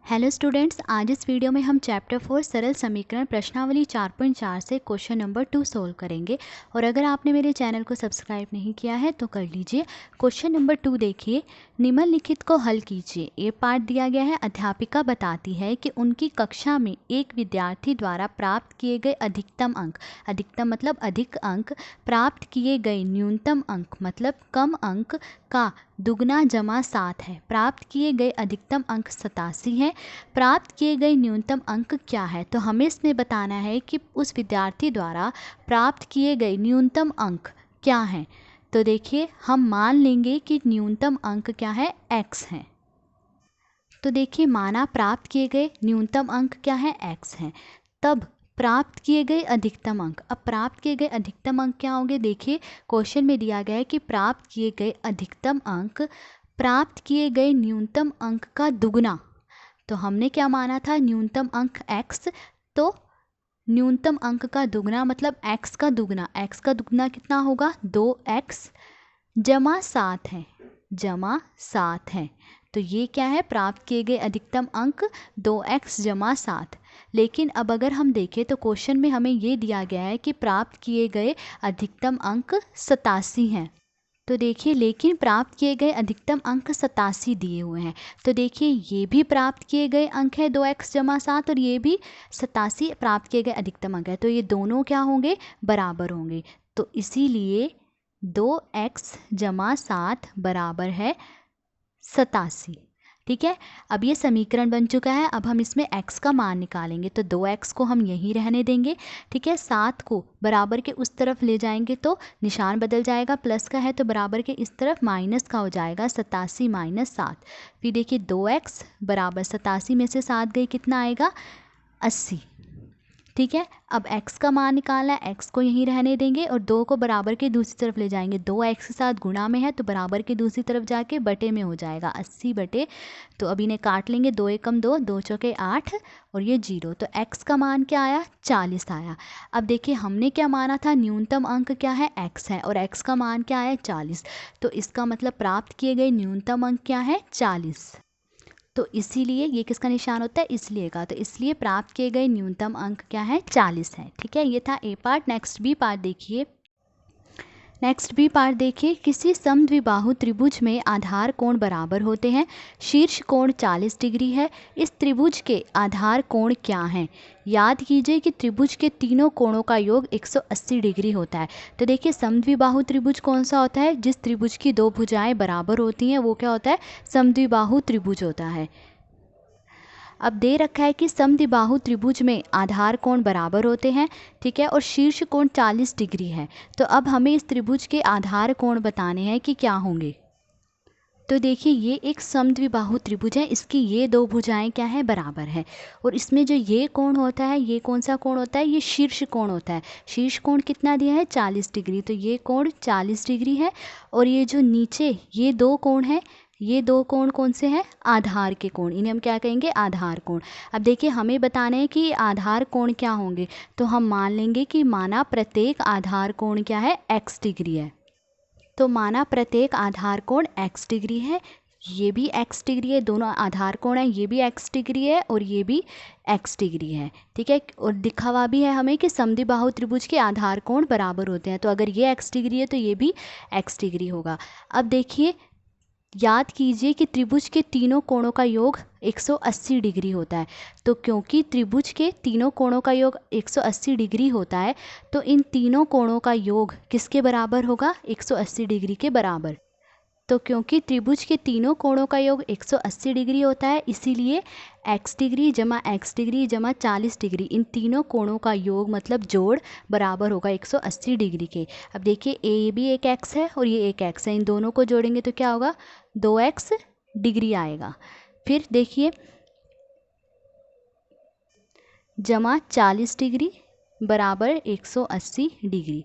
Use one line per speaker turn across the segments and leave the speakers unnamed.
Hello students, आज इस video में हम चैप्टर 4 सरल समीकरण प्रश्नावली 4.4 से क्वेश्चन नंबर 2 सोल्व करेंगे। और अगर आपने मेरे चैनल को सब्सक्राइब नहीं किया है तो कर लीजिए। क्वेश्चन नंबर 2 देखिए, निम्नलिखित को हल कीजिए। ये पार्ट दिया गया है। अध्यापिका बताती है कि उनकी कक्षा में एक विद्यार्थी द्वारा प्राप्त किए गए अधिकतम अंक, अधिकतम मतलब अधिक अंक, प्राप्त किए गए न्यूनतम अंक मतलब कम अंक का दुगना जमा 7 है। प्राप्त किए गए अधिकतम अंक 87 है। प्राप्त किए गए न्यूनतम अंक क्या है? तो हमें इसमें बताना है कि उस विद्यार्थी द्वारा प्राप्त किए गए न्यूनतम अंक क्या हैं। तो देखिए, हम मान लेंगे कि न्यूनतम अंक क्या है, x है। तो देखिए, माना प्राप्त किए गए न्यूनतम अंक क्या है, x है। तब प्राप्त किए गए अधिकतम अंक, अब प्राप्त किए गए अधिकतम अंक क्या होंगे? देखिए, क्वेश्चन में दिया गया है कि प्राप्त किए गए अधिकतम अंक प्राप्त किए गए न्यूनतम अंक का दुगना। तो हमने क्या माना था, न्यूनतम अंक x, तो न्यूनतम अंक का दुगना मतलब x का दुगना। x का दुगना कितना होगा? 2x जमा 7 है, जमा 7 है। तो ये क्या है, प्राप्त किए गए अधिकतम अंक 2x जमा 7। लेकिन अब अगर हम देखें तो क्वेश्चन में हमें ये दिया गया है कि प्राप्त किए गए अधिकतम अंक 87 हैं। तो देखिए, लेकिन प्राप्त किए गए अधिकतम अंक 87 दिए हुए हैं। तो देखिए, ये भी प्राप्त किए गए अंक है 2x जमा 7 और ये भी 87 प्राप्त किए गए अधिकतम अंक है। तो ये दोनों क्या होंगे, बराबर होंगे। तो इसीलिए 2x जमा 7 बराबर है 87। ठीक है, अब ये समीकरण बन चुका है। अब हम इसमें x का मान निकालेंगे। तो 2x को हम यहीं रहने देंगे। ठीक है, 7 को बराबर के उस तरफ ले जाएंगे तो निशान बदल जाएगा, प्लस का है तो बराबर के इस तरफ माइनस का हो जाएगा, 87 माइनस 7। फिर देखिए, 2x बराबर 87 में से 7 गई, कितना आएगा, 80। ठीक है, अब x का मान निकालना है। x को यहीं रहने देंगे और 2 को बराबर के दूसरी तरफ ले जाएंगे। 2x के साथ गुणा में है तो बराबर के दूसरी तरफ जाके बटे में हो जाएगा, 80 बटे। तो अब इन्हें काट लेंगे, 2 एकम 2, 2 चौके 8 और ये 0। तो x का मान क्या आया, 40 आया। अब देखिए, हमने क्या माना था, न्यूनतम अंक क्या है, x है, और x का मान क्या है, 40। तो इसका मतलब प्राप्त किए गए न्यूनतम अंक क्या है, 40। तो इसीलिए ये किसका निशान होता है, इसलिए का। तो इसलिए प्राप्त किए गए न्यूनतम अंक क्या है, 40 है। ठीक है, ये था ए पार्ट। नेक्स्ट बी पार्ट देखिए। नेक्स्ट बी पार्ट देखिए, किसी समद्विबाहु त्रिभुज में आधार कोण बराबर होते हैं। शीर्ष कोण 40 डिग्री है। इस त्रिभुज के आधार कोण क्या हैं? याद कीजिए कि त्रिभुज के तीनों कोणों का योग 180 डिग्री होता है। तो देखिए, समद्विबाहु त्रिभुज कौन सा होता है? जिस त्रिभुज की दो भुजाएं बराबर होती हैं वो क्या होता है, समद्विबाहु त्रिभुज होता है। अब दे रखा है कि समद्विबाहु त्रिभुज में आधार कोण बराबर होते हैं। ठीक है, और शीर्ष कोण 40 डिग्री है। तो अब हमें इस त्रिभुज के आधार कोण बताने हैं कि क्या होंगे। तो देखिए, ये एक समद्विबाहु त्रिभुज है। इसकी ये दो भुजाएं क्या है, बराबर है। और इसमें जो ये कोण होता है, ये कौन सा कोण होता है, ये शीर्ष कोण होता है। शीर्ष कोण कितना दिया है, 40 डिग्री। तो ये कोण 40 डिग्री है। और ये जो नीचे ये दो कोण है, ये दो कोण कौन से हैं, आधार के कोण। इन्हें हम क्या कहेंगे, आधार कोण। अब देखिए, हमें बताना है कि आधार कोण क्या होंगे। तो हम मान लेंगे कि माना प्रत्येक आधार कोण क्या है, x डिग्री है। तो माना प्रत्येक आधार कोण x डिग्री है, ये भी x डिग्री है, दोनों आधार कोण है, ये भी x डिग्री है और ये भी x डिग्री है। ठीक है, और दिखा हुआ भी है हमें कि समद्विबाहु त्रिभुज के आधार कोण बराबर होते हैं। तो अगर ये x डिग्री है तो ये भी x डिग्री होगा। अब देखिए, याद कीजिए कि त्रिभुज के तीनों कोणों का योग 180 डिग्री होता है। तो क्योंकि त्रिभुज के तीनों कोणों का योग 180 डिग्री होता है, तो इन तीनों कोणों का योग किसके बराबर होगा, 180 डिग्री के बराबर। तो क्योंकि त्रिभुज के तीनों कोणों का योग 180 डिग्री होता है, इसीलिए x डिग्री जमा x डिग्री जमा 40 डिग्री, इन तीनों कोणों का योग मतलब जोड़ बराबर होगा 180 डिग्री के। अब देखिए, ये भी एक x है और ये एक x है, इन दोनों को जोड़ेंगे तो क्या होगा, 2x डिग्री आएगा। फिर देखिए, जमा 40 डिग्री बराबर 180 डिग्री।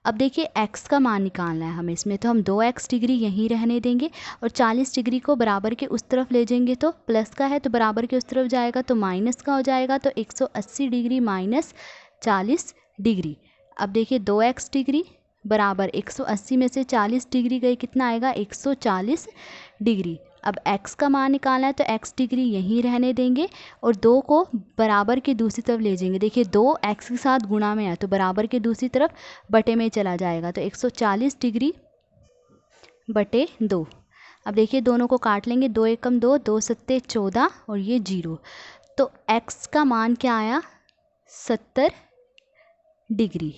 अब देखिए, x का मान निकालना है हमें इसमें। तो हम 2x डिग्री यहीं रहने देंगे और 40 डिग्री को बराबर के उस तरफ ले जाएंगे तो प्लस का है तो बराबर के उस तरफ जाएगा तो माइनस का हो जाएगा। तो 180 डिग्री माइनस 40 डिग्री। अब देखिए, 2x डिग्री बराबर 180 में से 40 डिग्री गई, कितना आएगा, 140 डिग्री। अब x का मान निकालना है तो x डिग्री यहीं रहने देंगे और 2 को बराबर के दूसरी तरफ ले जाएंगे। देखिए 2 x के साथ गुणा में है तो बराबर के दूसरी तरफ बटे में चला जाएगा, तो 140 डिग्री बटे 2। अब देखिए दोनों को काट लेंगे, 2 एकम 2, 2 सत्ते 14 और ये 0, तो x का मान क्या आया 70 डिग्री।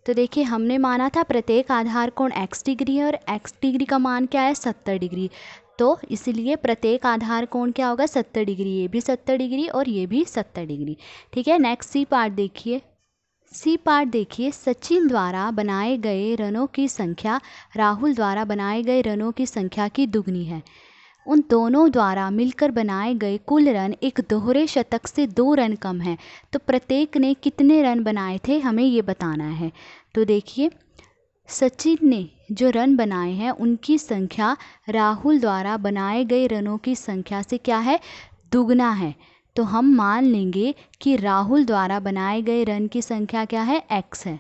तो देखिए हमने माना था प्रत्येक आधार कोण x डिग्री है और x डिग्री का मान क्या है 70 डिग्री, तो इसलिए प्रत्येक आधार कोण क्या होगा 70 डिग्री, ये भी 70 डिग्री और ये भी 70 डिग्री। ठीक है, नेक्स्ट सी पार्ट देखिए। सी पार्ट देखिए, सचिन द्वारा बनाए गए रनों की संख्या राहुल द्वारा बनाए गए रनों की संख्या की दुगनी है। उन दोनों द्वारा मिलकर बनाए गए कुल रन एक दोहरे शतक से 2 रन कम है, तो प्रत्येक ने कितने रन बनाए थे हमें ये बताना है। तो देखिए सचिन ने जो रन बनाए हैं उनकी संख्या राहुल द्वारा बनाए गए रनों की संख्या से क्या है, दुगना है, तो हम मान लेंगे कि राहुल द्वारा बनाए गए रन की संख्या क्या है x है।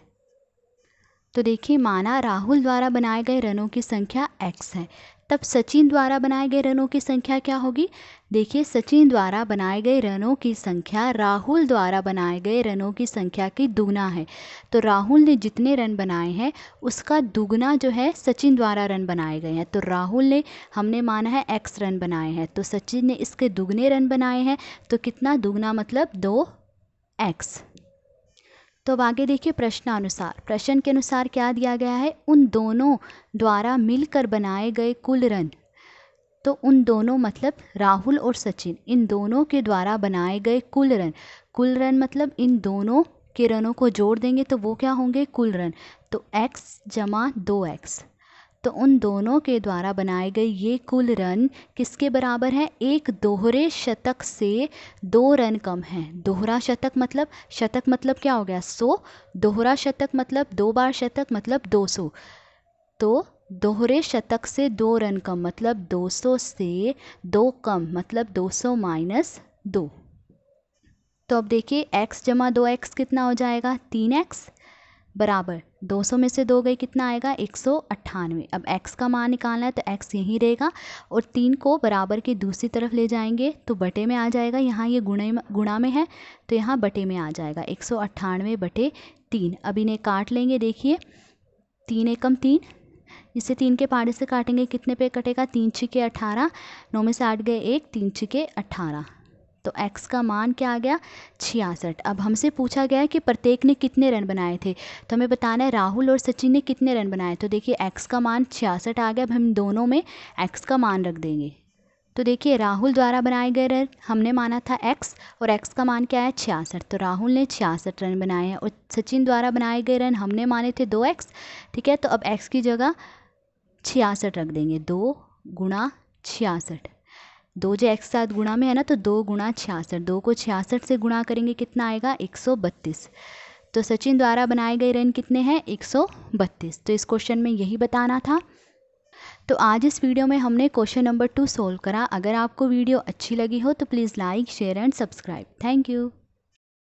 तो देखिए माना राहुल द्वारा बनाए गए रनों की संख्या x है, तब सचिन द्वारा बनाए गए रनों की संख्या क्या होगी। देखिए सचिन द्वारा बनाए गए रनों की संख्या राहुल द्वारा बनाए गए रनों की संख्या की दुगना है, तो राहुल ने जितने रन बनाए हैं उसका दुगना जो है सचिन द्वारा रन बनाए गए हैं। तो राहुल ने हमने माना है x रन बनाए हैं, तो सचिन ने इसके दुगने रन बनाए हैं, तो कितना दुगना मतलब 2x। तो अब आगे देखिए प्रश्नानुसार, प्रश्न के अनुसार क्या दिया गया है, उन दोनों द्वारा मिलकर बनाए गए कुल रन, तो उन दोनों मतलब राहुल और सचिन, इन दोनों के द्वारा बनाए गए कुल रन मतलब इन दोनों के रनों को जोड़ देंगे तो वो क्या होंगे कुल रन, तो x जमा 2x, तो उन दोनों के द्वारा बनाए गए ये कुल रन किसके बराबर है, एक दोहरे शतक से 2 रन कम है। दोहरा शतक मतलब क्या हो गया 100, दोहरा शतक मतलब 2 बार शतक मतलब 200, तो दोहरे शतक से 2 रन कम मतलब 200 से 2 कम मतलब 200 माइनस 2। तो अब देखिए x जमा 2x कितना हो जाएगा 3x बराबर 200 में से 2 गए कितना आएगा 198। अब x का मान निकालना है तो x यहीं रहेगा और 3 को बराबर के दूसरी तरफ ले जाएंगे तो बटे में आ जाएगा, यहाँ ये गुणा में है तो यहाँ बटे में आ जाएगा 198 बटे 3। अब इन्हें काट लेंगे, देखिए 3 एकम 3, इसे 3 के पहाड़े से काटेंगे कितने पे कटेगा 3 छिके 18, 9 में से 8 गए 1, 3 छिके 18, तो x का मान क्या आ गया 66। अब हमसे पूछा गया है कि प्रत्येक ने कितने रन बनाए थे, तो हमें बताना है राहुल और सचिन ने कितने रन बनाए। तो देखिए x का मान 66 आ गया, अब हम दोनों में x का मान रख देंगे। तो देखिए राहुल द्वारा बनाए गए रन हमने माना था x और x का मान क्या है 66, तो राहुल ने 66 रन बनाए हैं और सचिन द्वारा बनाए गए रन हमने माने थे 2x। ठीक है, तो अब x की जगह 66 रख देंगे, 2 गुणा 66, 2 जो x साथ गुणा में है ना तो 2 गुणा 66, 2 को 66 से गुणा करेंगे कितना आएगा 132। तो सचिन द्वारा बनाए गए रन कितने हैं 132। तो इस क्वेश्चन में यही बताना था। तो आज इस वीडियो में हमने क्वेश्चन नंबर 2 सोल्व करा। अगर आपको वीडियो अच्छी लगी हो तो please like share and subscribe. Thank you.